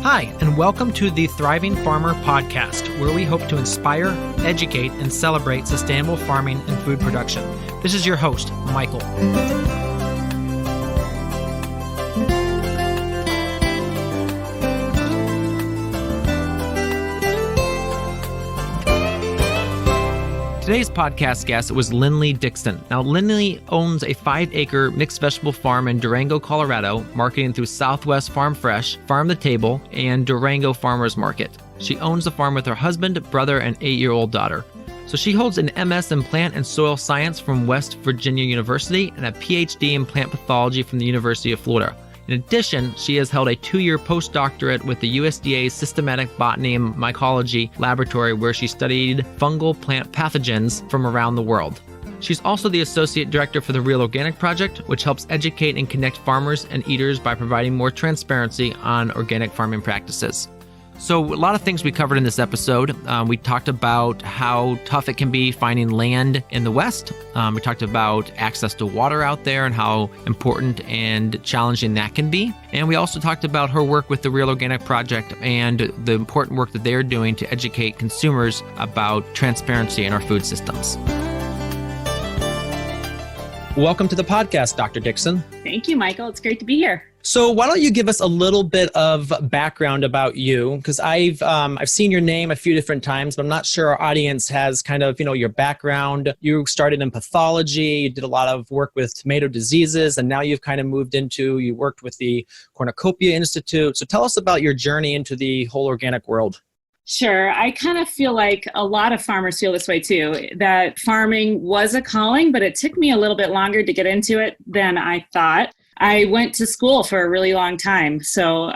Hi, and welcome to the Thriving Farmer podcast, where we hope to inspire, educate, and celebrate sustainable farming and food production. This is your host, Michael. Today's podcast guest was Linley Dixon. Now, Linley owns a 5-acre mixed vegetable farm in Durango, Colorado, marketing through Southwest Farm Fresh, Farm to Table, and Durango Farmers Market. She owns the farm with her husband, brother, and 8-year-old daughter. So she holds an MS in Plant and Soil Science from West Virginia University and a Ph.D. in Plant Pathology from the University of Florida. In addition, she has held a 2-year post-doctorate with the USDA Systematic Botany and Mycology laboratory, where she studied fungal plant pathogens from around the world. She's also the Associate Director for the Real Organic Project, which helps educate and connect farmers and eaters by providing more transparency on organic farming practices. So a lot of things we covered in this episode. We talked about how tough it can be finding land in the West. We talked about access to water out there and how important and challenging that can be. And we also talked about her work with the Real Organic Project and the important work that they're doing to educate consumers about transparency in our food systems. Welcome to the podcast, Dr. Dixon. Thank you, Michael. It's great to be here. So why don't you give us a little bit of background about you? Because I've seen your name a few different times, but I'm not sure our audience has kind of, your background. You started in pathology, you did a lot of work with tomato diseases, and now you've kind of moved into, you worked with the Cornucopia Institute. So tell us about your journey into the whole organic world. Sure. I kind of feel like a lot of farmers feel this way too, that farming was a calling, but it took me a little bit longer to get into it than I thought. I went to school for a really long time. So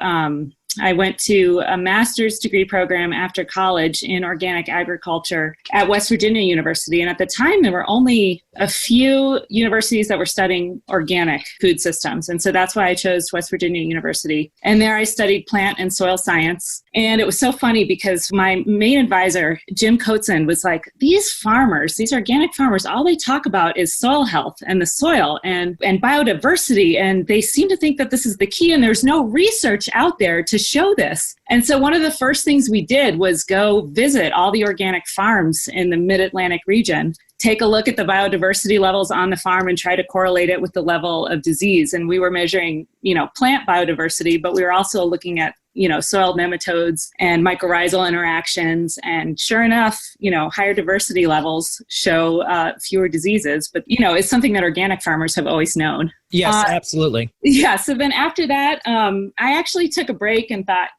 I went to a master's degree program after college in organic agriculture at West Virginia University. And at the time, there were only a few universities that were studying organic food systems. And so that's why I chose West Virginia University. And there I studied plant and soil science. And it was so funny because my main advisor, Jim Coates, was like, these farmers, these organic farmers, all they talk about is soil health and the soil and biodiversity. And they seem to think that this is the key. And there's no research out there to show this. And so one of the first things we did was go visit all the organic farms in the mid-Atlantic region, take a look at the biodiversity levels on the farm and try to correlate it with the level of disease. And we were measuring, plant biodiversity, but we were also looking at, soil nematodes and mycorrhizal interactions. And sure enough, higher diversity levels show fewer diseases, but, it's something that organic farmers have always known. Yes, absolutely. Yeah. So then after that, I actually took a break and thought,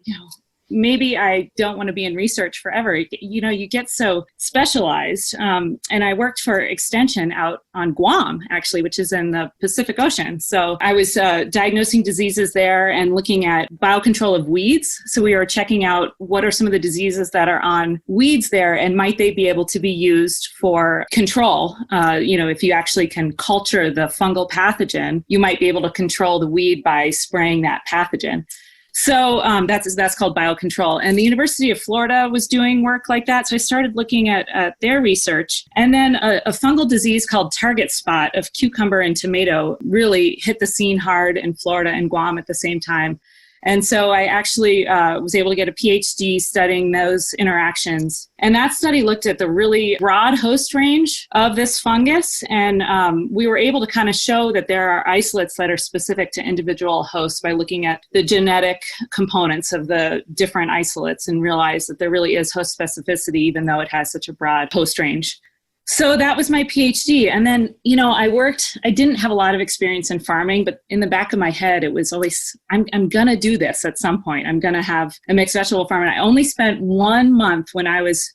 maybe I don't want to be in research forever. You get so specialized. And I worked for Extension out on Guam, actually, which is in the Pacific Ocean. So I was diagnosing diseases there and looking at biocontrol of weeds. So we were checking out what are some of the diseases that are on weeds there, and might they be able to be used for control? If you actually can culture the fungal pathogen, you might be able to control the weed by spraying that pathogen. So that's called biocontrol. And the University of Florida was doing work like that. So I started looking at their research. And then a fungal disease called target spot of cucumber and tomato really hit the scene hard in Florida and Guam at the same time. And so I actually was able to get a Ph.D. studying those interactions. And that study looked at the really broad host range of this fungus. And we were able to kind of show that there are isolates that are specific to individual hosts by looking at the genetic components of the different isolates and realize that there really is host specificity, even though it has such a broad host range. So that was my PhD. And then, I didn't have a lot of experience in farming, but in the back of my head, it was always, I'm going to do this at some point. I'm going to have a mixed vegetable farm. And I only spent 1 month when I was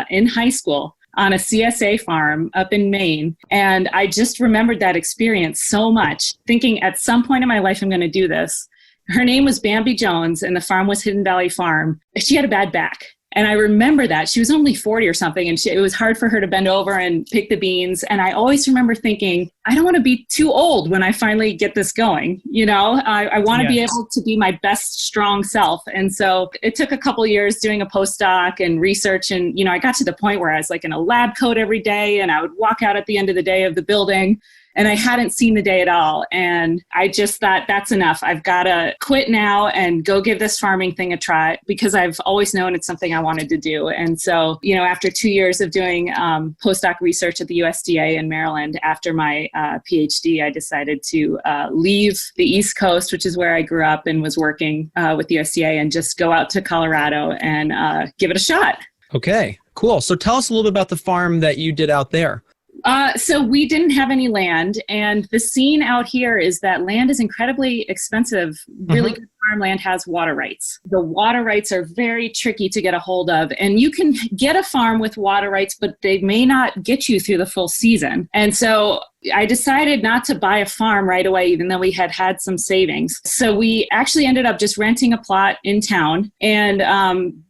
in high school on a CSA farm up in Maine. And I just remembered that experience so much, thinking at some point in my life, I'm going to do this. Her name was Bambi Jones, and the farm was Hidden Valley Farm. She had a bad back. And I remember that. She was only 40 or something, and it was hard for her to bend over and pick the beans. And I always remember thinking, I don't want to be too old when I finally get this going. I want to be able to be my best, strong self. And so it took a couple of years doing a postdoc and research. And, I got to the point where I was like in a lab coat every day, and I would walk out at the end of the day of the building and I hadn't seen the day at all. And I just thought, that's enough. I've got to quit now and go give this farming thing a try, because I've always known it's something I wanted to do. And so, after 2 years of doing postdoc research at the USDA in Maryland, after my Ph.D., I decided to leave the East Coast, which is where I grew up and was working with the USDA, and just go out to Colorado and give it a shot. Okay, cool. So tell us a little bit about the farm that you did out there. So we didn't have any land, and the scene out here is that land is incredibly expensive. Really good farmland has water rights. The water rights are very tricky to get a hold of, and you can get a farm with water rights, but they may not get you through the full season. And so I decided not to buy a farm right away, even though we had some savings. So we actually ended up just renting a plot in town and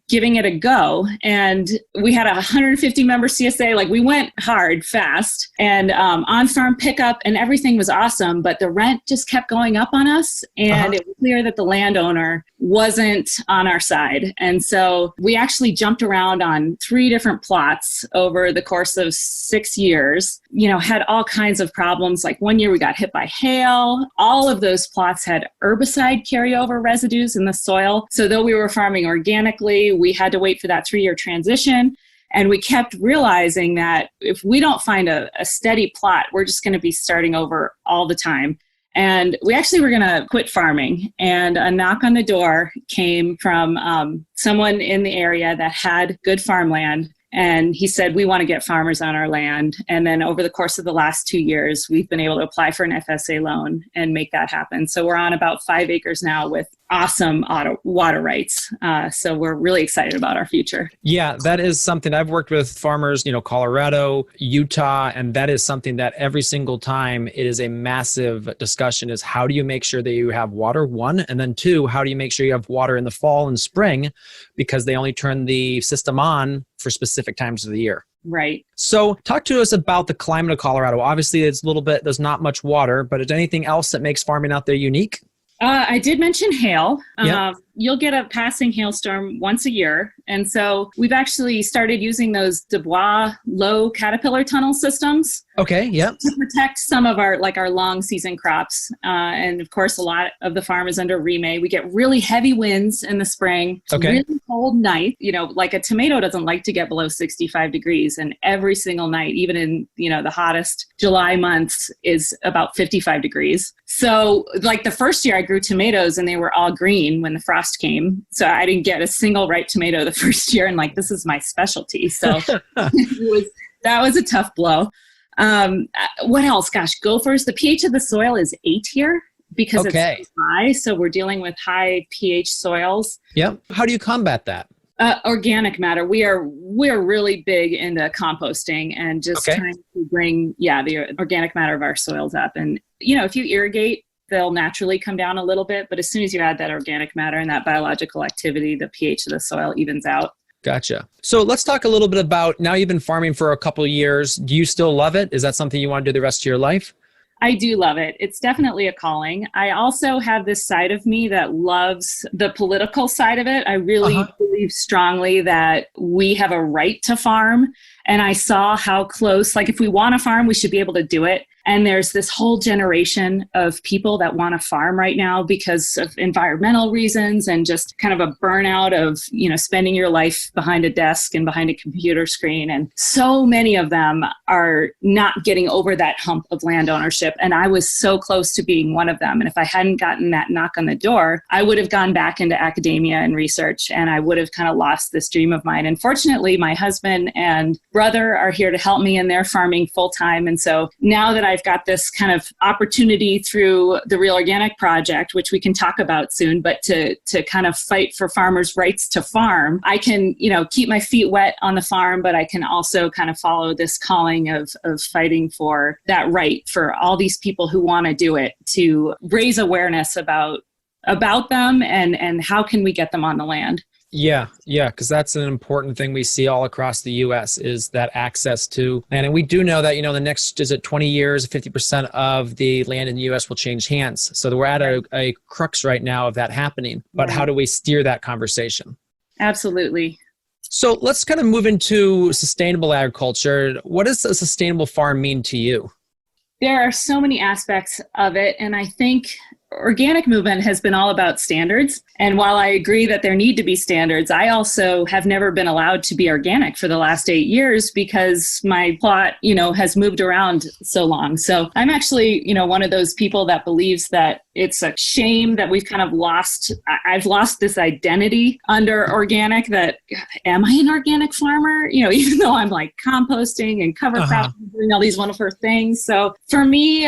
giving it a go. And we had a 150 member CSA. Like, we went hard, fast, and on-farm pickup, and everything was awesome, but the rent just kept going up on us. And it was clear that the landowner wasn't on our side. And so we actually jumped around on 3 different plots over the course of 6 years, had all kinds of problems. Like, one year we got hit by hail. All of those plots had herbicide carryover residues in the soil. So though we were farming organically, we had to wait for that 3-year transition. And we kept realizing that if we don't find a steady plot, we're just going to be starting over all the time. And we actually were going to quit farming. And a knock on the door came from someone in the area that had good farmland. And he said, we want to get farmers on our land. And then over the course of the last 2 years, we've been able to apply for an FSA loan and make that happen. So we're on about 5 acres now with awesome water rights. So we're really excited about our future. Yeah, that is something I've worked with farmers, Colorado, Utah, and that is something that every single time it is a massive discussion is how do you make sure that you have water, one, and then two, how do you make sure you have water in the fall and spring, because they only turn the system on for specific times of the year. Right. So talk to us about the climate of Colorado. Obviously, there's not much water, but is there anything else that makes farming out there unique? I did mention hail. Yep. You'll get a passing hailstorm once a year. And so we've actually started using those Dubois low caterpillar tunnel systems. Okay, yep. To protect some of our long season crops. And of course, a lot of the farm is under remay. We get really heavy winds in the spring, okay. Really cold night. Like a tomato doesn't like to get below 65 degrees. And every single night, even in, the hottest July months, is about 55 degrees. So like the first year I grew tomatoes and they were all green when the frost came. So I didn't get a single ripe tomato the first year. And this is my specialty. So that was a tough blow. What else? Gosh, gophers. The pH of the soil is 8 here because it's high. So we're dealing with high pH soils. Yep. How do you combat that? Organic matter. We're really big into composting and just trying to bring, the organic matter of our soils up. And, if you irrigate, they'll naturally come down a little bit. But as soon as you add that organic matter and that biological activity, the pH of the soil evens out. Gotcha. So let's talk a little bit about, now you've been farming for a couple of years. Do you still love it? Is that something you want to do the rest of your life? I do love it. It's definitely a calling. I also have this side of me that loves the political side of it. I really believe strongly that we have a right to farm. And I saw how close, if we want to farm, we should be able to do it. And there's this whole generation of people that want to farm right now because of environmental reasons and just kind of a burnout of, spending your life behind a desk and behind a computer screen. And so many of them are not getting over that hump of land ownership. And I was so close to being one of them. And if I hadn't gotten that knock on the door, I would have gone back into academia and research, and I would have kind of lost this dream of mine. And fortunately, my husband and brother are here to help me, and they're farming full time. And so now that I've got this kind of opportunity through the Real Organic Project, which we can talk about soon, but to kind of fight for farmers' rights to farm, I can, keep my feet wet on the farm, but I can also kind of follow this calling of fighting for that right for all these people who want to do it, to raise awareness about them and how can we get them on the land. Yeah, because that's an important thing we see all across the U.S. is that access to land. And we do know that, the next, 20 years, 50% of the land in the U.S. will change hands. So we're at a crux right now of that happening. But how do we steer that conversation? Absolutely. So let's kind of move into sustainable agriculture. What does a sustainable farm mean to you? There are so many aspects of it. And I think organic movement has been all about standards. And while I agree that there need to be standards, I also have never been allowed to be organic for the last 8 years because my plot, has moved around so long. So I'm actually, one of those people that believes that it's a shame that we've kind of I've lost this identity under organic that, am I an organic farmer? Even though I'm like composting and cover cropping, doing all these wonderful things. So for me,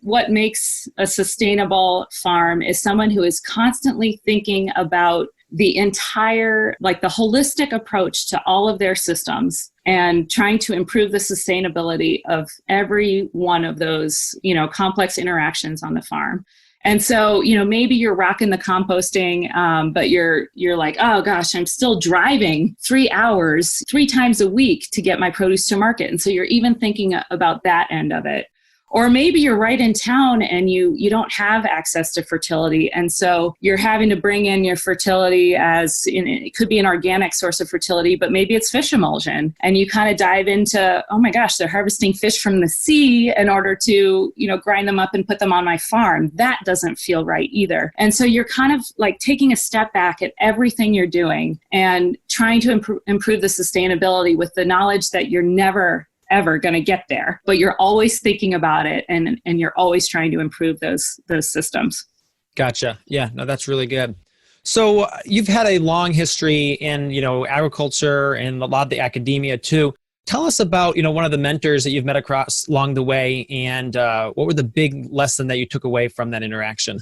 what makes a sustainable farm is someone who is constantly thinking about the entire, like the holistic approach to all of their systems and trying to improve the sustainability of every one of those, complex interactions on the farm. And so, maybe you're rocking the composting, but you're like, oh gosh, I'm still driving 3 hours, 3 times a week to get my produce to market. And so you're even thinking about that end of it. Or maybe you're right in town and you don't have access to fertility. And so you're having to bring in your fertility it could be an organic source of fertility, but maybe it's fish emulsion. And you kind of dive into, oh my gosh, they're harvesting fish from the sea in order to, grind them up and put them on my farm. That doesn't feel right either. And so you're kind of like taking a step back at everything you're doing and trying to improve the sustainability with the knowledge that you're never ever going to get there, but you're always thinking about it and you're always trying to improve those systems. Gotcha. Yeah, no, that's really good. So you've had a long history in, agriculture and a lot of the academia too. Tell us about, one of the mentors that you've met across along the way and what were the big lesson that you took away from that interaction?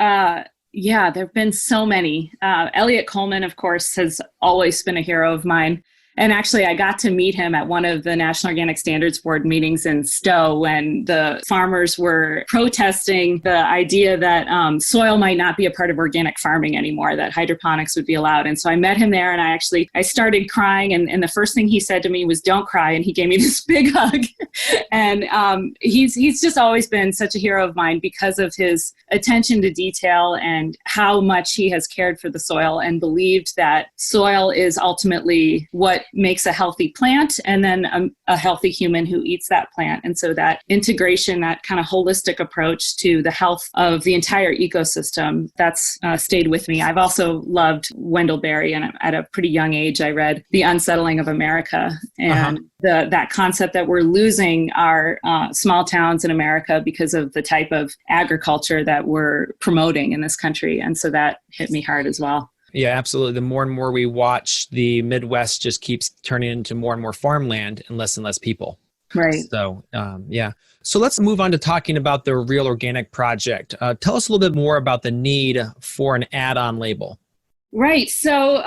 Yeah, there have been so many. Eliot Coleman, of course, has always been a hero of mine. And actually, I got to meet him at one of the National Organic Standards Board meetings in Stowe when the farmers were protesting the idea that soil might not be a part of organic farming anymore, that hydroponics would be allowed. And so I met him there and I started crying. And the first thing he said to me was, don't cry. And he gave me this big hug. And he's just always been such a hero of mine because of his attention to detail and how much he has cared for the soil and believed that soil is ultimately what makes a healthy plant and then a healthy human who eats that plant. And so that integration, that kind of holistic approach to the health of the entire ecosystem, that's stayed with me. I've also loved Wendell Berry, and at a pretty young age, I read The Unsettling of America and that concept that we're losing our small towns in America because of the type of agriculture that we're promoting in this country. And so that hit me hard as well. Yeah, absolutely. The more and more we watch, the Midwest just keeps turning into more and more farmland and less people. Right. So, yeah. So let's move on to talking about the Real Organic Project. Tell us a little bit more about the need for an add-on label. Right. So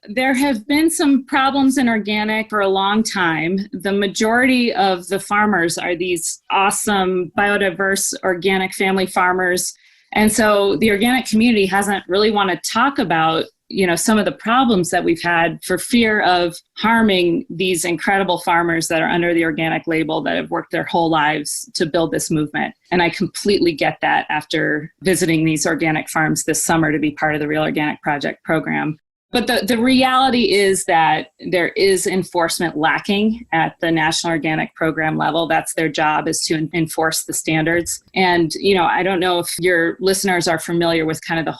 there have been some problems in organic for a long time. The majority of the farmers are these awesome biodiverse organic family farmers. And so the organic community hasn't really want to talk about, some of the problems that we've had for fear of harming these incredible farmers that are under the organic label that have worked their whole lives to build this movement. And I completely get that after visiting these organic farms this summer to be part of the Real Organic Project program. But the reality is that there is enforcement lacking at the National Organic Program level. That's their job, is to enforce the standards. And, I don't know if your listeners are familiar with kind of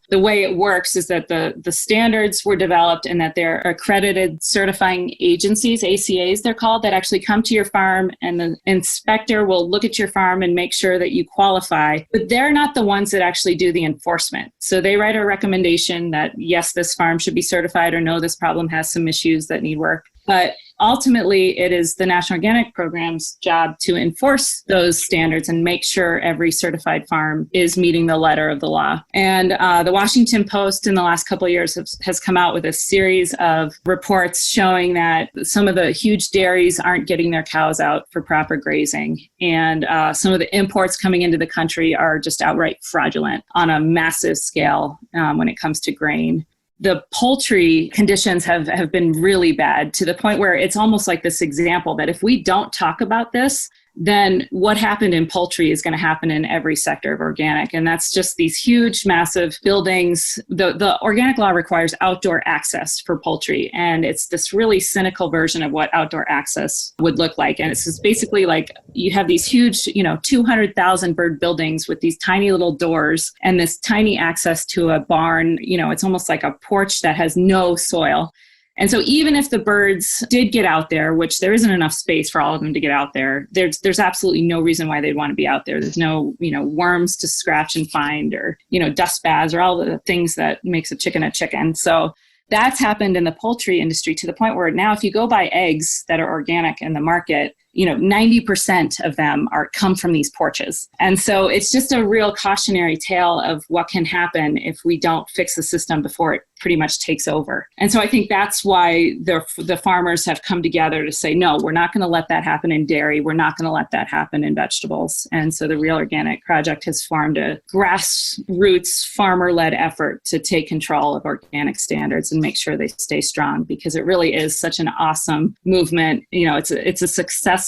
the way it works is that the standards were developed and that there are accredited certifying agencies, ACAs they're called, that actually come to your farm and the inspector will look at your farm and make sure that you qualify. But they're not the ones that actually do the enforcement. So they write a recommendation that, yes, this farm should be certified, or no, this problem has some issues that need work. But ultimately, it is the National Organic Program's job to enforce those standards and make sure every certified farm is meeting the letter of the law. And the Washington Post in the last couple of years has come out with a series of reports showing that some of the huge dairies aren't getting their cows out for proper grazing. And some of the imports coming into the country are just outright fraudulent on a massive scale when it comes to grain. The poultry conditions have been really bad to the point where it's almost like this example that if we don't talk about this, then what happened in poultry is going to happen in every sector of organic. And that's just these huge, massive buildings. The organic law requires outdoor access for poultry. And it's this really cynical version of what outdoor access would look like. And it's just basically like you have these huge, 200,000 bird buildings with these tiny little doors and this tiny access to a barn. It's almost like a porch that has no soil. And so even if the birds did get out there, which there isn't enough space for all of them to get out there, there's absolutely no reason why they'd want to be out there. There's no, worms to scratch and find, or, dust baths, or all the things that makes a chicken. So that's happened in the poultry industry to the point where now if you go buy eggs that are organic in the market, 90% of them come from these porches. And so it's just a real cautionary tale of what can happen if we don't fix the system before it pretty much takes over. And so I think that's why the farmers have come together to say, no, we're not going to let that happen in dairy. We're not going to let that happen in vegetables. And so the Real Organic Project has formed a grassroots farmer-led effort to take control of organic standards and make sure they stay strong, because it really is such an awesome movement. It's a successful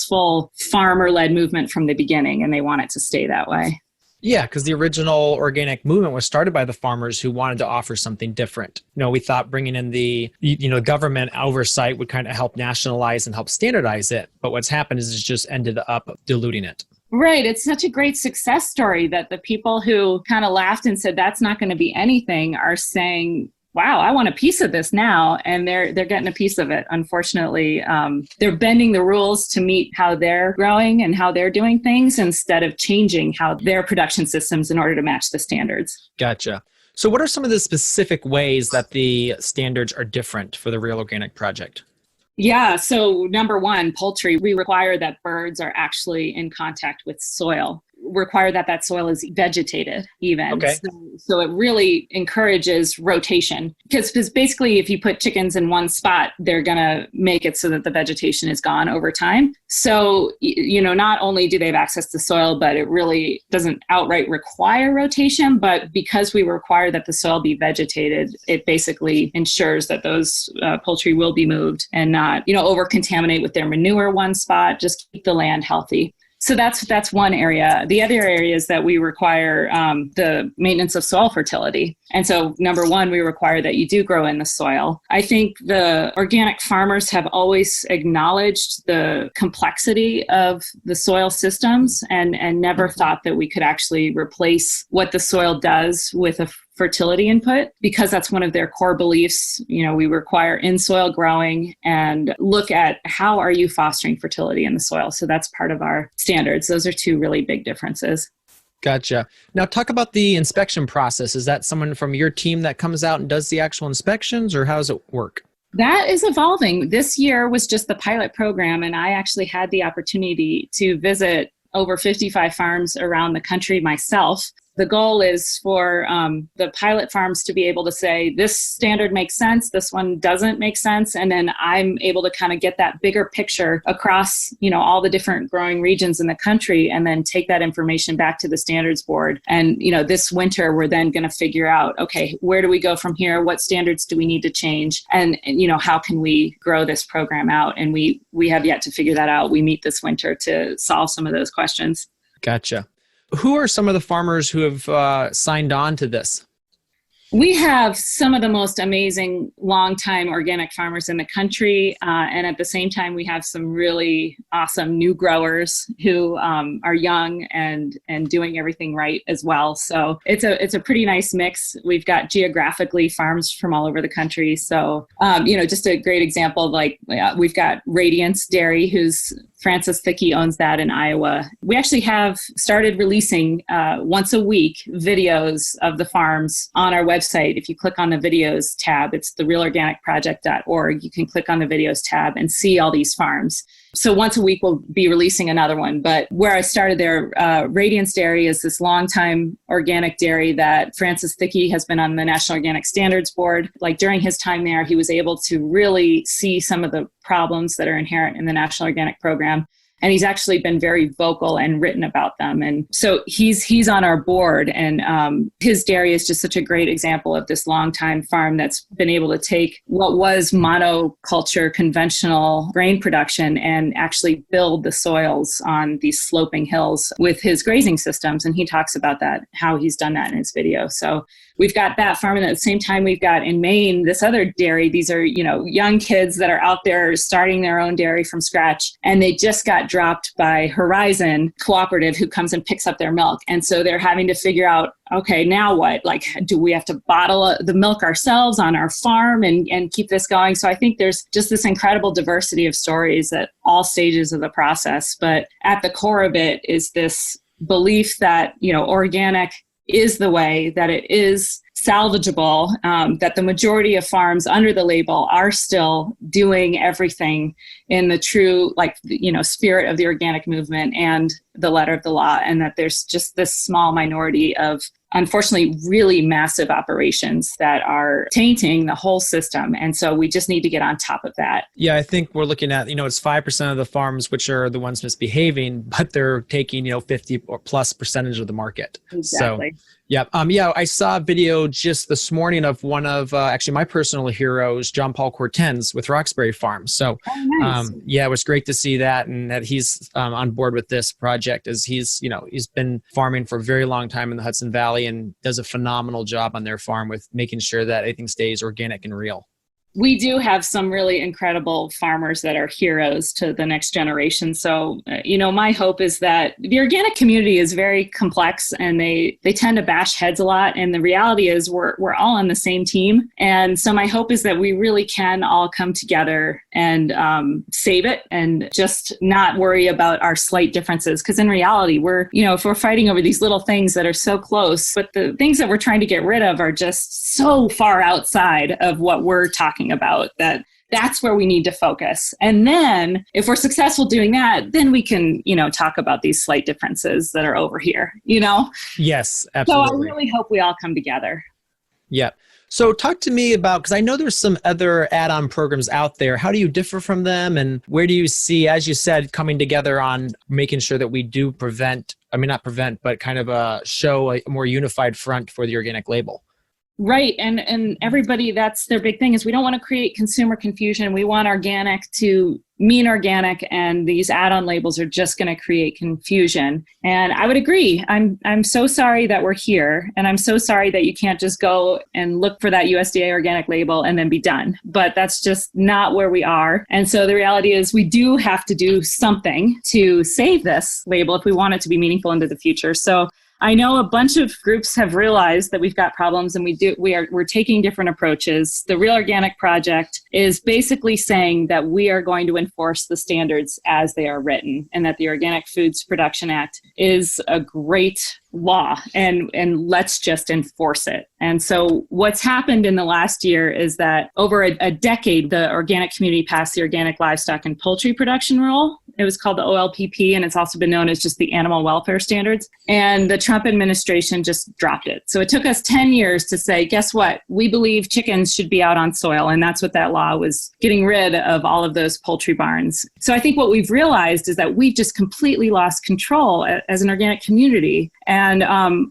farmer-led movement from the beginning, and they want it to stay that way. Yeah, because the original organic movement was started by the farmers who wanted to offer something different. We thought bringing in the government oversight would kind of help nationalize and help standardize it. But what's happened is it's just ended up diluting it. Right. It's such a great success story that the people who kind of laughed and said that's not going to be anything are saying, wow, I want a piece of this now. And they're getting a piece of it. Unfortunately, they're bending the rules to meet how they're growing and how they're doing things instead of changing how their production systems in order to match the standards. Gotcha. So what are some of the specific ways that the standards are different for the Real Organic Project? Yeah. So number one, poultry, we require that birds are actually in contact with soil. Require that soil is vegetated even. Okay. So it really encourages rotation, because basically if you put chickens in one spot, they're going to make it so that the vegetation is gone over time. So, not only do they have access to soil, but it really doesn't outright require rotation, but because we require that the soil be vegetated, it basically ensures that those poultry will be moved and not, over contaminate with their manure one spot, just keep the land healthy. So that's one area. The other area is that we require the maintenance of soil fertility. And so number one, we require that you do grow in the soil. I think the organic farmers have always acknowledged the complexity of the soil systems and never thought that we could actually replace what the soil does with a fertility input, because that's one of their core beliefs. We require in-soil growing and look at how are you fostering fertility in the soil. So that's part of our standards. Those are two really big differences. Gotcha. Now talk about the inspection process. Is that someone from your team that comes out and does the actual inspections, or how does it work? That is evolving. This year was just the pilot program, and I actually had the opportunity to visit over 55 farms around the country myself. The goal is for the pilot farms to be able to say, this standard makes sense, this one doesn't make sense. And then I'm able to kind of get that bigger picture across, all the different growing regions in the country, and then take that information back to the standards board. And, this winter, we're then going to figure out, okay, where do we go from here? What standards do we need to change? And how can we grow this program out? And we have yet to figure that out. We meet this winter to solve some of those questions. Gotcha. Who are some of the farmers who have signed on to this? We have some of the most amazing longtime organic farmers in the country. And at the same time, we have some really awesome new growers who are young and doing everything right as well. So it's a pretty nice mix. We've got geographically farms from all over the country. So, just a great example, we've got Radiance Dairy, who's Francis Thickey owns that in Iowa. We actually have started releasing once a week videos of the farms on our website. If you click on the videos tab, it's therealorganicproject.org. You can click on the videos tab and see all these farms. So once a week, we'll be releasing another one. But where I started there, Radiance Dairy is this longtime organic dairy that Francis Thickey has been on the National Organic Standards Board. During his time there, he was able to really see some of the problems that are inherent in the National Organic Program And he's actually been very vocal and written about them. And so he's on our board, and his dairy is just such a great example of this longtime farm that's been able to take what was monoculture, conventional grain production, and actually build the soils on these sloping hills with his grazing systems. And he talks about that, how he's done that in his video. So we've got that farm, and at the same time, we've got in Maine this other dairy. These are, young kids that are out there starting their own dairy from scratch, and they just got dropped by Horizon Cooperative, who comes and picks up their milk. And so they're having to figure out, okay, now what? Like, do we have to bottle the milk ourselves on our farm and keep this going? So I think there's just this incredible diversity of stories at all stages of the process. But at the core of it is this belief that, organic is the way, that it is salvageable, that the majority of farms under the label are still doing everything in the true, spirit of the organic movement and the letter of the law, and that there's just this small minority of, unfortunately, really massive operations that are tainting the whole system. And so we just need to get on top of that. Yeah, I think we're looking at, it's 5% of the farms which are the ones misbehaving, but they're taking, 50 or plus percentage of the market. Exactly. So, yeah. I saw a video just this morning of one of actually my personal heroes, John Paul Cortens with Roxbury Farm. So, nice. it was great to see that, and that he's on board with this project, as he's been farming for a very long time in the Hudson Valley and does a phenomenal job on their farm with making sure that everything stays organic and real. We do have some really incredible farmers that are heroes to the next generation. So, my hope is that the organic community is very complex, and they tend to bash heads a lot. And the reality is we're all on the same team. And so my hope is that we really can all come together and save it, and just not worry about our slight differences. Because in reality, if we're fighting over these little things that are so close, but the things that we're trying to get rid of are just so far outside of what we're talking about, that's where we need to focus. And then if we're successful doing that, then we can, talk about these slight differences that are over here, Yes, absolutely. So I really hope we all come together. Yeah. So talk to me about, because I know there's some other add-on programs out there. How do you differ from them? And where do you see, as you said, coming together on making sure that we do not prevent, but kind of show a more unified front for the organic label? Right. And everybody, that's their big thing, is we don't want to create consumer confusion. We want organic to mean organic, and these add-on labels are just going to create confusion. And I would agree. I'm so sorry that we're here, and I'm so sorry that you can't just go and look for that USDA organic label and then be done. But that's just not where we are. And so the reality is we do have to do something to save this label if we want it to be meaningful into the future. So I know a bunch of groups have realized that we've got problems, and we're taking different approaches. The Real Organic Project is basically saying that we are going to enforce the standards as they are written, and that the Organic Foods Production Act is a great law, and let's just enforce it. And so what's happened in the last year is that over a decade, the organic community passed the Organic Livestock and Poultry Production Rule. It was called the OLPP, and it's also been known as just the Animal Welfare Standards. And the Trump administration just dropped it. So it took us 10 years to say, guess what? We believe chickens should be out on soil. And that's what that law was, getting rid of all of those poultry barns. So I think what we've realized is that we've just completely lost control as an organic community. And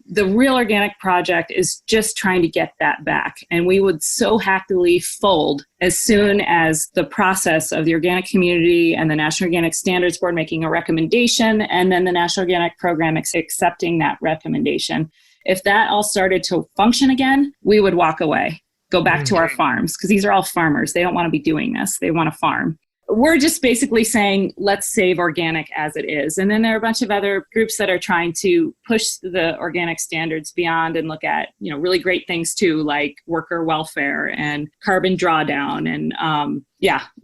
the Real Organic Project is just trying to get that back. And we would so happily fold as soon as the process of the organic community and the National Organic Standards Board making a recommendation, and then the National Organic Program accepting that recommendation. If that all started to function again, we would walk away, go back to our farms, because these are all farmers. They don't want to be doing this. They want to farm. We're just basically saying, let's save organic as it is. And then there are a bunch of other groups that are trying to push the organic standards beyond and look at, really great things too, like worker welfare and carbon drawdown and,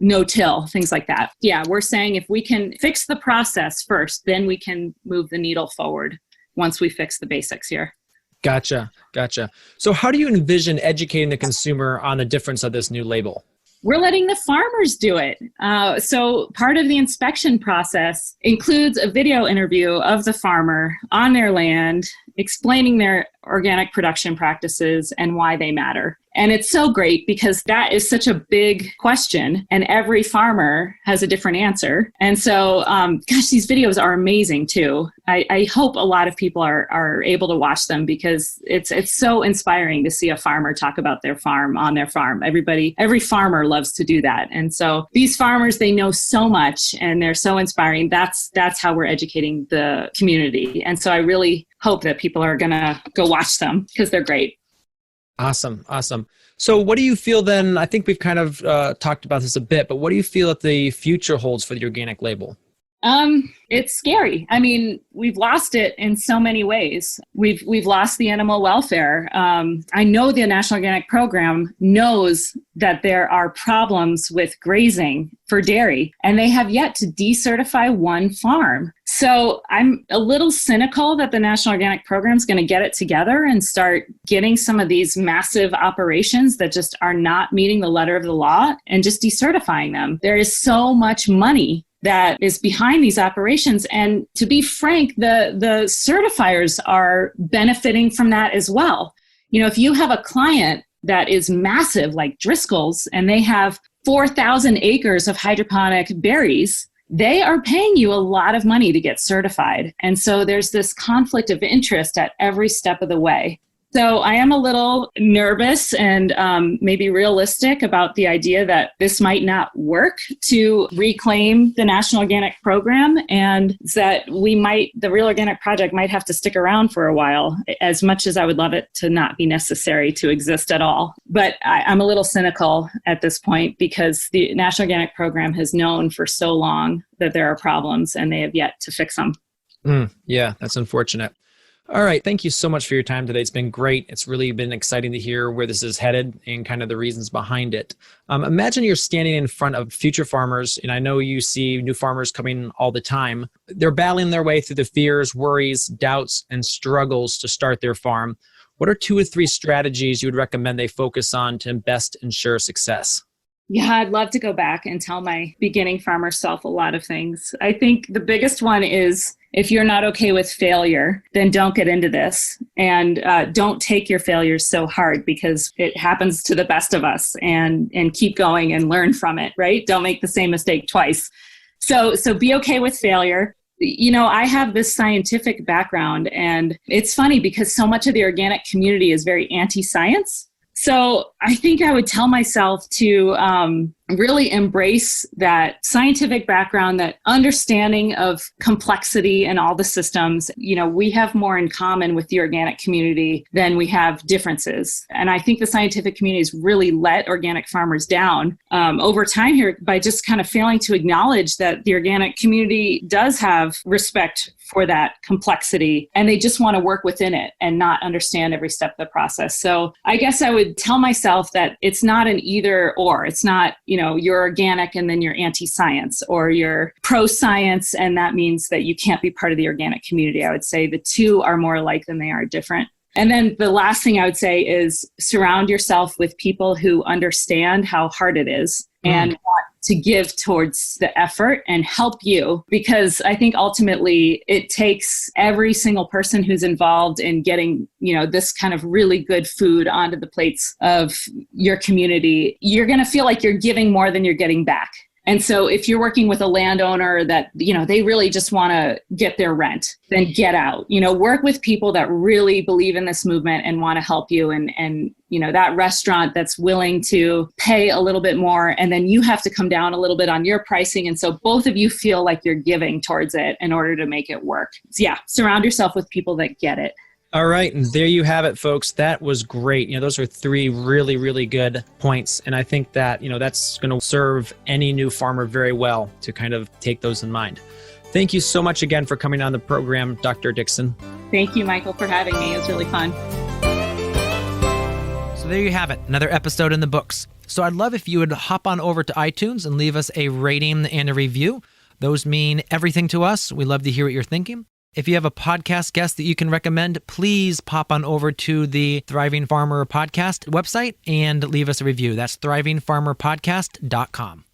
no-till, things like that. Yeah, we're saying if we can fix the process first, then we can move the needle forward once we fix the basics here. Gotcha. So how do you envision educating the consumer on the difference of this new label? We're letting the farmers do it. So part of the inspection process includes a video interview of the farmer on their land, explaining their organic production practices and why they matter. And it's so great because that is such a big question and every farmer has a different answer. And so, gosh, these videos are amazing too. I hope a lot of people are able to watch them because it's so inspiring to see a farmer talk about their farm on their farm. Every farmer loves to do that. And so these farmers, they know so much and they're so inspiring. That's how we're educating the community. And so I really hope that people are going to go watch them because they're great. Awesome. So what do you feel then? I think we've kind of talked about this a bit, but what do you feel that the future holds for the organic label? It's scary. I mean, we've lost it in so many ways. We've lost the animal welfare. I know the National Organic Program knows that there are problems with grazing for dairy, and they have yet to decertify one farm. So I'm a little cynical that the National Organic Program is going to get it together and start getting some of these massive operations that just are not meeting the letter of the law and just decertifying them. There is so much money that is behind these operations. And to be frank, the certifiers are benefiting from that as well. You know, if you have a client that is massive like Driscoll's and they have 4,000 acres of hydroponic berries, they are paying you a lot of money to get certified. And so there's this conflict of interest at every step of the way. So I am a little nervous and maybe realistic about the idea that this might not work to reclaim the National Organic Program, and that the Real Organic Project might have to stick around for a while, as much as I would love it to not be necessary to exist at all. But I'm a little cynical at this point because the National Organic Program has known for so long that there are problems and they have yet to fix them. Yeah, that's unfortunate. All right. Thank you so much for your time today. It's been great. It's really been exciting to hear where this is headed and kind of the reasons behind it. Imagine you're standing in front of future farmers, and I know you see new farmers coming all the time. They're battling their way through the fears, worries, doubts, and struggles to start their farm. What are 2 or 3 strategies you would recommend they focus on to best ensure success? Yeah, I'd love to go back and tell my beginning farmer self a lot of things. I think the biggest one is if you're not okay with failure, then don't get into this, and don't take your failures so hard because it happens to the best of us, and keep going and learn from it, right? Don't make the same mistake twice. So be okay with failure. You know, I have this scientific background, and it's funny because so much of the organic community is very anti-science. So I think I would tell myself to really embrace that scientific background, that understanding of complexity and all the systems. You know, we have more in common with the organic community than we have differences. And I think the scientific community has really let organic farmers down over time here by just kind of failing to acknowledge that the organic community does have respect for that complexity, and they just want to work within it and not understand every step of the process. So I guess I would tell myself that it's not an either or. It's not, you know, you're organic and then you're anti-science, or you're pro-science and that means that you can't be part of the organic community. I would say the two are more alike than they are different. And then the last thing I would say is surround yourself with people who understand how hard it is and want to give towards the effort and help you, because I think ultimately it takes every single person who's involved in getting, you know, this kind of really good food onto the plates of your community. You're going to feel like you're giving more than you're getting back. And so if you're working with a landowner that, you know, they really just want to get their rent, then get out. You know, work with people that really believe in this movement and want to help you. And you know, that restaurant that's willing to pay a little bit more, and then you have to come down a little bit on your pricing. And so both of you feel like you're giving towards it in order to make it work. So yeah, surround yourself with people that get it. All right. And there you have it, folks. That was great. You know, those are 3 really, really good points. And I think that, you know, that's going to serve any new farmer very well to kind of take those in mind. Thank you so much again for coming on the program, Dr. Dixon. Thank you, Michael, for having me. It was really fun. So there you have it. Another episode in the books. So I'd love if you would hop on over to iTunes and leave us a rating and a review. Those mean everything to us. We love to hear what you're thinking. If you have a podcast guest that you can recommend, please pop on over to the Thriving Farmer Podcast website and leave us a review. That's thrivingfarmerpodcast.com.